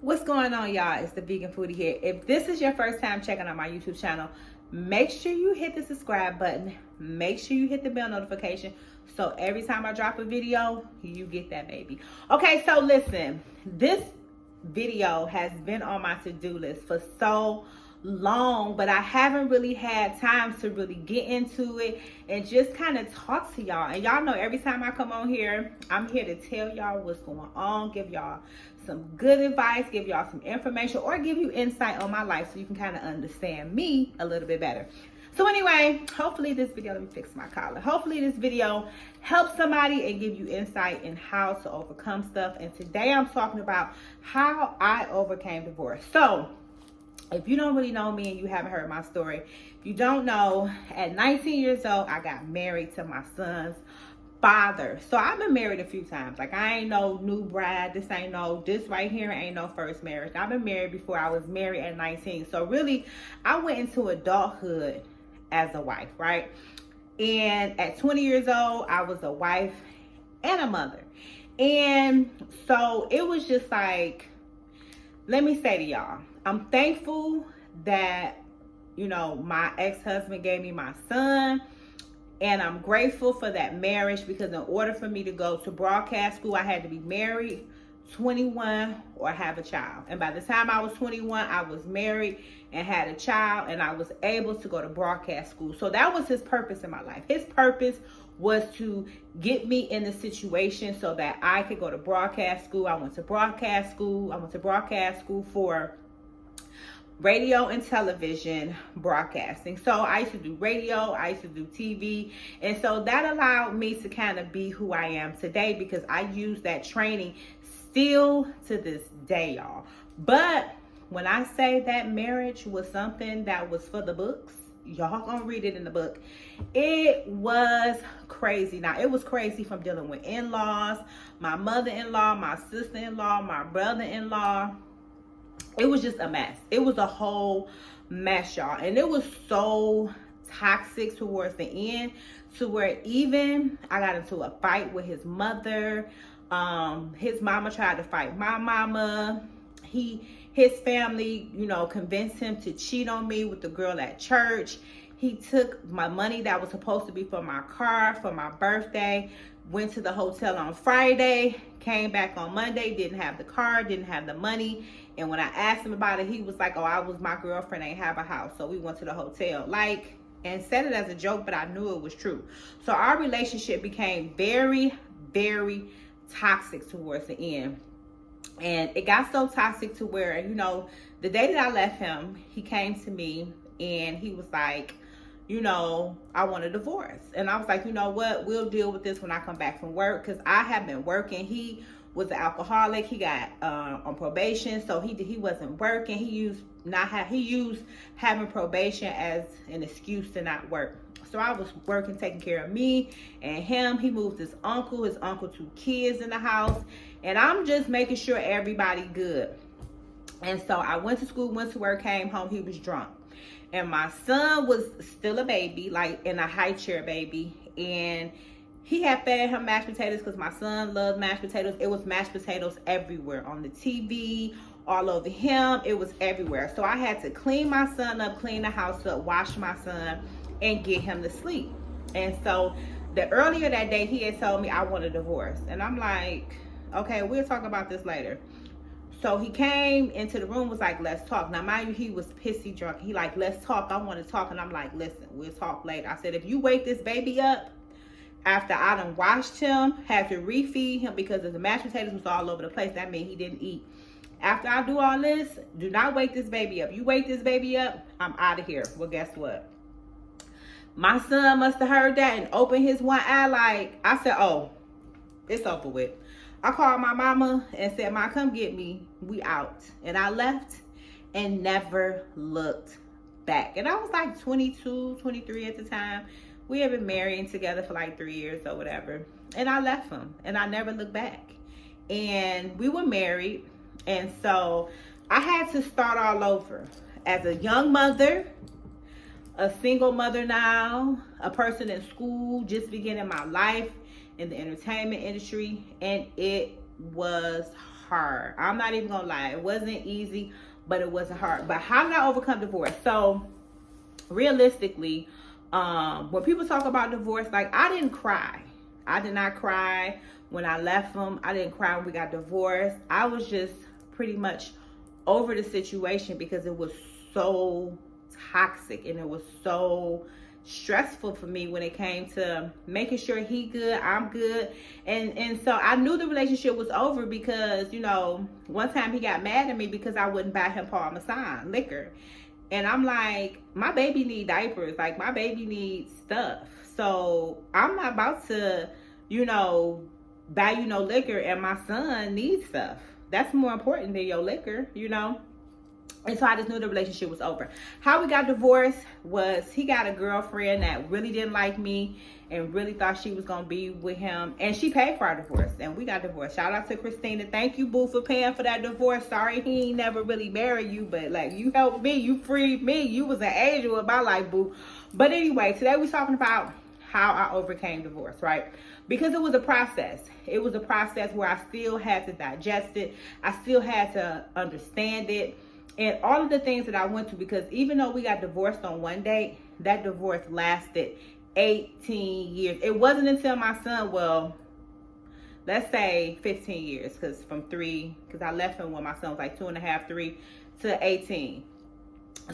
What's going on, y'all? It's the Vegan Foodie here. If this is your first time checking out my YouTube channel, make sure you hit the subscribe button. Make sure you hit the bell notification so every time I drop a video, you get that baby. Okay, so listen, this video has been on my to-do list for so long, but I haven't really had time to really get into it and just kind of talk to y'all. And y'all know every time I come on here, I'm here to tell y'all what's going on, give y'all some good advice, give y'all some information, or give you insight on my life so you can kind of understand me a little bit better. So anyway, hopefully this video, let me fix my collar. Hopefully this video helps somebody and give you insight in how to overcome stuff. And today I'm talking about how I overcame divorce. So if you don't really know me and you haven't heard my story, if you don't know, at 19 years old, I got married to my son's father. So I've been married a few times. Like, I ain't no new bride. This right here ain't no first marriage. I've been married before I was married at 19. So really, I went into adulthood as a wife, right? And at 20 years old, I was a wife and a mother. And so it was just like, let me say to y'all, I'm thankful that, my ex-husband gave me my son. And I'm grateful for that marriage, because in order for me to go to broadcast school, I had to be married, 21, or have a child. And by the time I was 21, I was married and had a child, and I was able to go to broadcast school. So that was his purpose in my life. His purpose was to get me in the situation so that I could go to broadcast school. I went to broadcast school. I went to broadcast school for radio and television broadcasting. So I used to do radio, I used to do TV. And so that allowed me to kind of be who I am today, because I use that training still to this day, y'all. But when I say that marriage was something that was for the books, y'all gonna read it in the book. It was crazy. Now, it was crazy from dealing with in-laws, my mother-in-law, my sister-in-law, my brother-in-law. It was just a mess. It was a whole mess, y'all. And it was so toxic towards the end, to where even I got into a fight with his mother. His mama tried to fight my mama. His family, convinced him to cheat on me with the girl at church. He took my money that was supposed to be for my car for my birthday, went to the hotel on Friday, came back on Monday, didn't have the car, didn't have the money. And when I asked him about it, he was like, oh, I was my girlfriend, ain't have a house. So we went to the hotel. And said it as a joke, but I knew it was true. So our relationship became very, very toxic towards the end. And it got so toxic to where, the day that I left him, he came to me and he was like, I want a divorce. And I was like, you know what? We'll deal with this when I come back from work, because I have been working. He was an alcoholic. He got on probation, so he wasn't working. He used having probation as an excuse to not work. So I was working, taking care of me and him. He moved his uncle 2 kids in the house, and I'm just making sure everybody good. And so I went to school, went to work, came home. He was drunk. And my son was still a baby, like in a high chair baby. And he had fed him mashed potatoes, because my son loved mashed potatoes. It was mashed potatoes everywhere, on the TV, all over him. It was everywhere. So I had to clean my son up, clean the house up, wash my son, and get him to sleep. And so earlier that day, he had told me I want a divorce. And I'm like, okay, we'll talk about this later. So he came into the room, was like, let's talk. Now, mind you, he was pissy drunk. He like, let's talk. I want to talk. And I'm like, listen, we'll talk later. I said, if you wake this baby up after I done washed him, had to refeed him because the mashed potatoes was all over the place, that means he didn't eat. After I do all this, do not wake this baby up. You wake this baby up, I'm out of here. Well, guess what? My son must have heard that and opened his one eye like, I said, oh, it's over with. I called my mama and said, Ma, come get me. We out. And I left and never looked back. And I was like 22, 23 at the time. We had been married together for like 3 years or whatever. And I left him and I never looked back. And we were married. And so I had to start all over as a young mother, a single mother now, a person in school, just beginning my life in the entertainment industry. And it was hard. I'm not even gonna lie. It wasn't easy, but it wasn't hard. But how did I overcome divorce? So realistically, when people talk about divorce, like, I didn't cry. I did not cry when I left him. I didn't cry when we got divorced. I was just pretty much over the situation because it was so toxic and it was so stressful for me when it came to making sure he good, I'm good. And so I knew the relationship was over because, you know, one time he got mad at me because I wouldn't buy him Parmesan liquor. And I'm like, my baby need diapers. Like, my baby needs stuff. So I'm not about to, you know, buy you no liquor and my son needs stuff. That's more important than your liquor, you know? And so I just knew the relationship was over. How we got divorced was he got a girlfriend that really didn't like me and really thought she was going to be with him. And she paid for our divorce. And we got divorced. Shout out to Christina. Thank you, boo, for paying for that divorce. Sorry he ain't never really married you. But, like, you helped me. You freed me. You was an angel in my life, boo. But anyway, today we're talking about how I overcame divorce, right? Because it was a process. It was a process where I still had to digest it. I still had to understand it. And all of the things that I went through, because even though we got divorced on one date, that divorce lasted 18 years. It wasn't until my son, well, let's say 15 years, because I left him when my son was like 2.5, 3 to 18.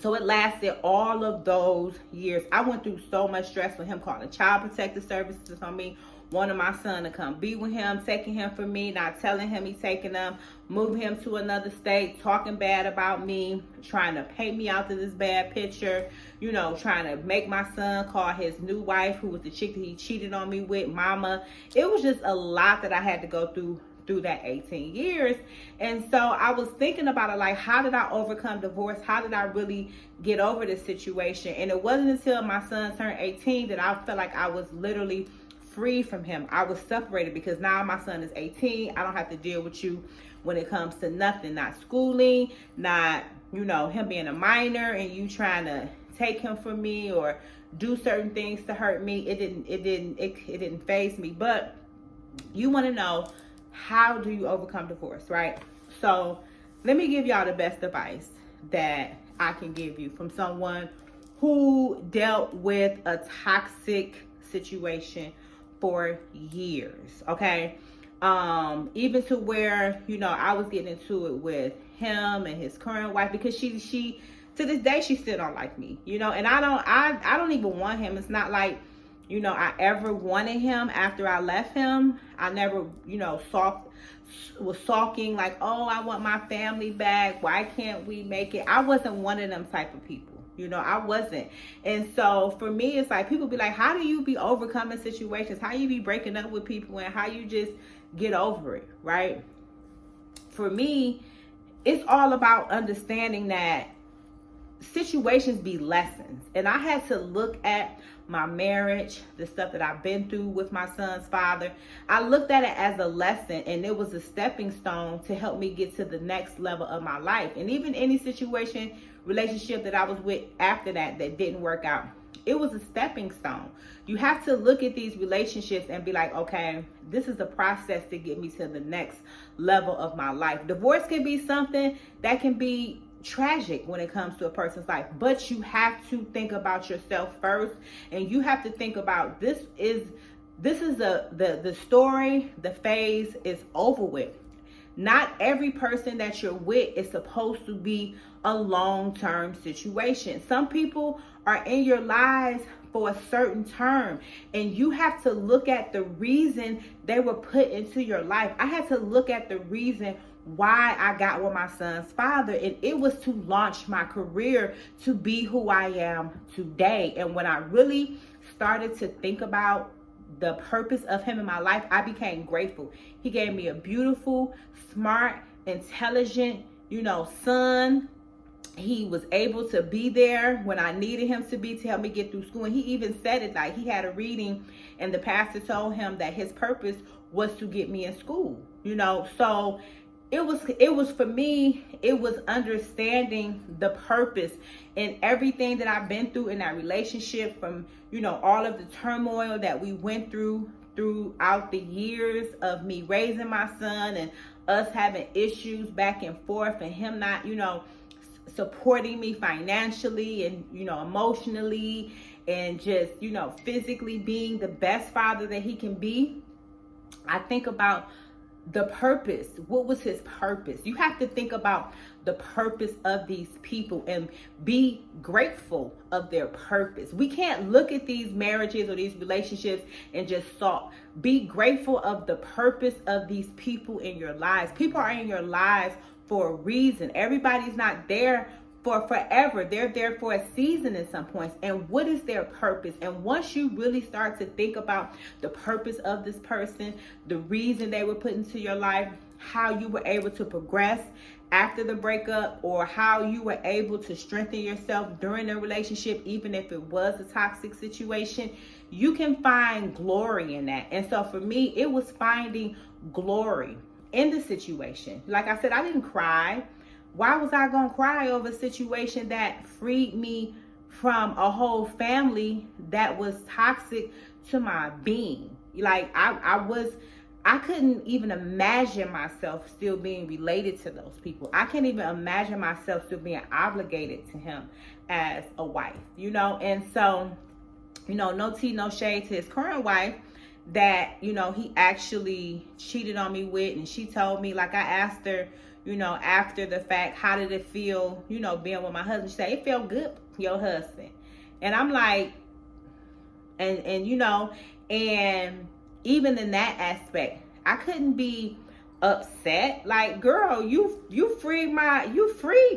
So it lasted all of those years. I went through so much stress with him calling child protective services on me, wanting my son to come be with him, taking him for me, not telling him he's taking him, moving him to another state, talking bad about me, trying to paint me out to this bad picture, you know, trying to make my son call his new wife, who was the chick that he cheated on me with, mama. It was just a lot that I had to go through that 18 years. And so I was thinking about it, like, how did I overcome divorce? How did I really get over this situation? And it wasn't until my son turned 18 that I felt like I was literally free from him. I was separated because now my son is 18. I don't have to deal with you when it comes to nothing, not schooling, not, you know, him being a minor and you trying to take him from me or do certain things to hurt me. It didn't faze me. But you want to know, how do you overcome divorce, right? So let me give y'all the best advice that I can give you from someone who dealt with a toxic situation for years, okay? Even to where, you know, I was getting into it with him and his current wife because she to this day, she still don't like me, you know, and I don't even want him. It's not like, you know, I ever wanted him after I left him. I never, you know, was sulking like, oh, I want my family back. Why can't we make it? I wasn't one of them type of people. You know, I wasn't. And so for me, it's like people be like, how do you be overcoming situations? How you be breaking up with people and how you just get over it, right? For me, it's all about understanding that situations be lessons. And I had to look at my marriage, the stuff that I've been through with my son's father. I looked at it as a lesson, and it was a stepping stone to help me get to the next level of my life. And even any situation, relationship that I was with after that didn't work out, it was a stepping stone. You have to look at these relationships and be like, okay, this is a process to get me to the next level of my life. Divorce can be something that can be tragic when it comes to a person's life, but you have to think about yourself first, and you have to think about this is the story, the phase is over with. Not every person that you're with is supposed to be a long-term situation. Some people are in your lives for a certain term, and you have to look at the reason they were put into your life. I had to look at the reason why I got with my son's father, and it was to launch my career to be who I am today. And when I really started to think about the purpose of him in my life, I became grateful. He gave me a beautiful, smart, intelligent, you know, son. He was able to be there when I needed him to be, to help me get through school. And he even said it, like, he had a reading and the pastor told him that his purpose was to get me in school, you know. So it was for me, it was understanding the purpose and everything that I've been through in that relationship, from, you know, all of the turmoil that we went throughout the years of me raising my son and us having issues back and forth, and him not, supporting me financially and, emotionally, and just, physically being the best father that he can be. I think about the purpose. What was his purpose? You have to think about the purpose of these people and be grateful of their purpose. We can't look at these marriages or these relationships and just sulk. Be grateful of the purpose of these people in your lives. People are in your lives for a reason. Everybody's not there for forever. They're there for a season at some points. And what is their purpose? And once you really start to think about the purpose of this person, the reason they were put into your life, how you were able to progress after the breakup, or how you were able to strengthen yourself during the relationship, even if it was a toxic situation, you can find glory in that. And so for me, it was finding glory in the situation. Like I said, I didn't cry. Why was I going to cry over a situation that freed me from a whole family that was toxic to my being? Like I couldn't even imagine myself still being related to those people. I can't even imagine myself still being obligated to him as a wife, And so, no tea, no shade to his current wife that, he actually cheated on me with. And she told me, like, I asked her, after the fact, how did it feel, being with my husband? She said, it felt good, your husband. And I'm like, and even in that aspect, I couldn't be upset. Like, girl, you freed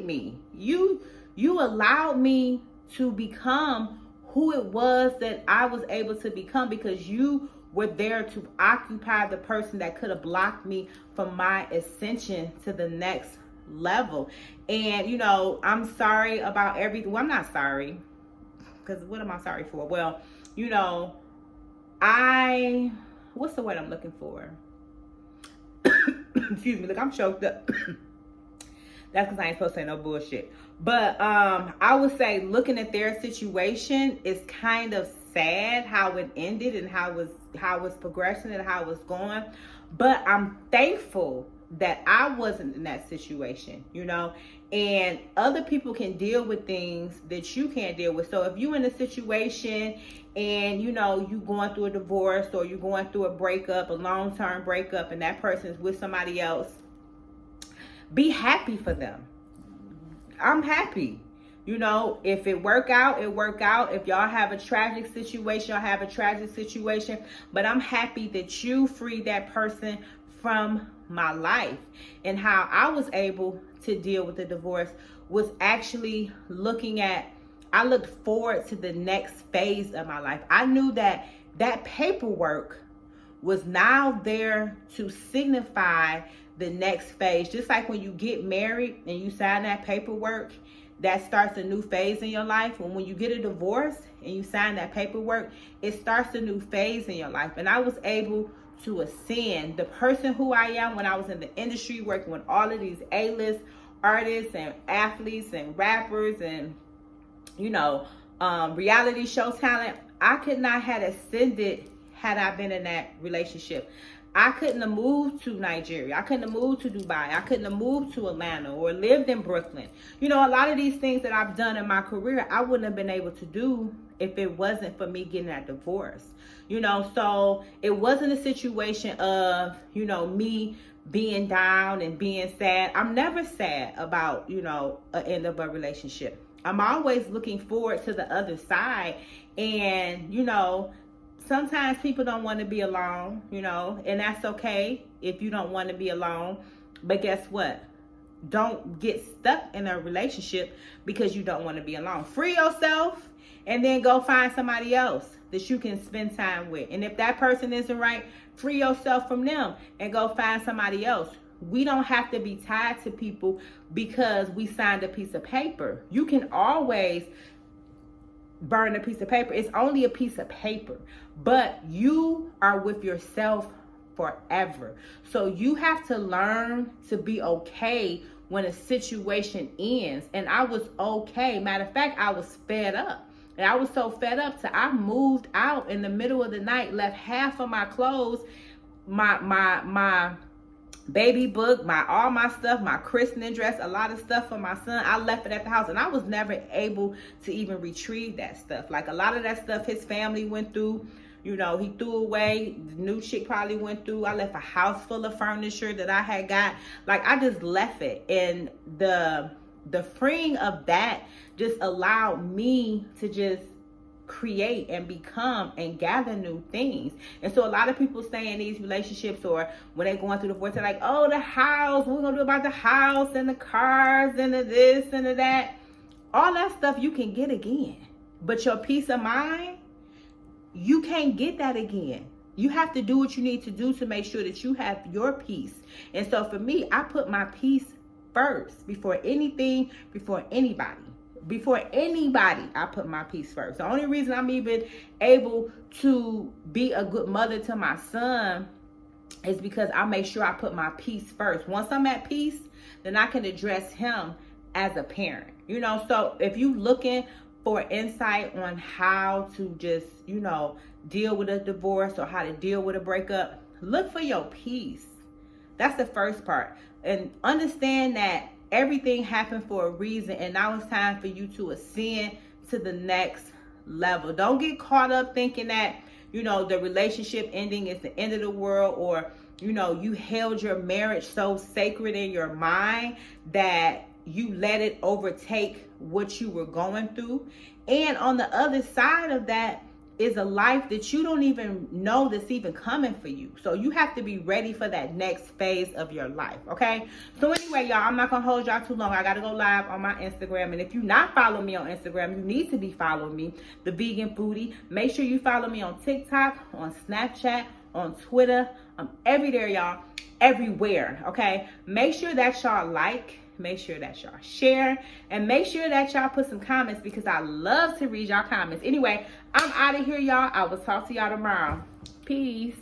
me. You allowed me to become who it was that I was able to become, because you were there to occupy the person that could have blocked me from my ascension to the next level. And, I'm sorry about everything. Well, I'm not sorry, because what am I sorry for? Well, what's the word I'm looking for? Excuse me, look, I'm choked up. That's because I ain't supposed to say no bullshit. But I would say, looking at their situation, is kind of sad how it ended and how it was progressing and how it was going. But I'm thankful that I wasn't in that situation, and other people can deal with things that you can't deal with. So if you're in a situation and you going through a divorce, or you're going through a breakup, a long-term breakup, and that person is with somebody else, be happy for them. I'm happy. If it work out, it work out. If y'all have a tragic situation, y'all have a tragic situation. But I'm happy that you freed that person from my life. And how I was able to deal with the divorce was actually I looked forward to the next phase of my life. I knew that paperwork was now there to signify the next phase. Just like when you get married and you sign that paperwork, that starts a new phase in your life. When you get a divorce and you sign that paperwork, it starts a new phase in your life. And I was able to ascend. The person who I am when I was in the industry, working with all of these A-list artists and athletes and rappers and, reality show talent, I could not have ascended had I been in that relationship. I couldn't have moved to Nigeria. I couldn't have moved to Dubai. I couldn't have moved to Atlanta or lived in Brooklyn. A lot of these things that I've done in my career, I wouldn't have been able to do if it wasn't for me getting that divorce. So it wasn't a situation of, me being down and being sad. I'm never sad about, an end of a relationship. I'm always looking forward to the other side. And, sometimes people don't want to be alone, and that's okay if you don't want to be alone. But guess what? Don't get stuck in a relationship because you don't want to be alone. Free yourself and then go find somebody else that you can spend time with. And if that person isn't right, free yourself from them and go find somebody else. We don't have to be tied to people because we signed a piece of paper. You can always burn a piece of paper. It's only a piece of paper, but you are with yourself forever. So you have to learn to be okay when a situation ends. And I was okay. Matter of fact, I was fed up. And I was so fed up that I moved out in the middle of the night, left half of my clothes, my baby book, all my stuff, my christening dress, a lot of stuff for my son. I left it at the house, and I was never able to even retrieve that stuff. Like, a lot of that stuff his family went through. You know, he threw away. The new chick probably went through. I left a house full of furniture that I had got. Like, I just left it. And the freeing of that just allowed me to just create and become and gather new things. And so a lot of people stay in these relationships, or when they're going through divorce, they're like, oh, the house, what we're gonna do about the house and the cars and the this and the that. All that stuff you can get again, but your peace of mind, you can't get that again. You have to do what you need to do to make sure that you have your peace. And so for me, I put my peace first before anything, before anybody. Before anybody, I put my peace first. The only reason I'm even able to be a good mother to my son is because I make sure I put my peace first. Once I'm at peace, then I can address him as a parent. You know, so if you looking for insight on how to just, you know, deal with a divorce or how to deal with a breakup, look for your peace. That's the first part. And understand that everything happened for a reason, and now it's time for you to ascend to the next level. Don't get caught up thinking that, you know, the relationship ending is the end of the world, or, you know, you held your marriage so sacred in your mind that you let it overtake what you were going through. And on the other side of that is a life that you don't even know that's even coming for you. So you have to be ready for that next phase of your life, okay? So anyway, y'all, I'm not gonna hold y'all too long. I gotta go live on my Instagram. And if you're not following me on Instagram, you need to be following me, The Vegan Foodie. Make sure you follow me on TikTok, on Snapchat, on Twitter. I'm everywhere, y'all. Everywhere, okay? Make sure that y'all like. Make sure that y'all share, and make sure that y'all put some comments, because I love to read y'all comments. Anyway, I'm out of here, y'all. I will talk to y'all tomorrow. Peace.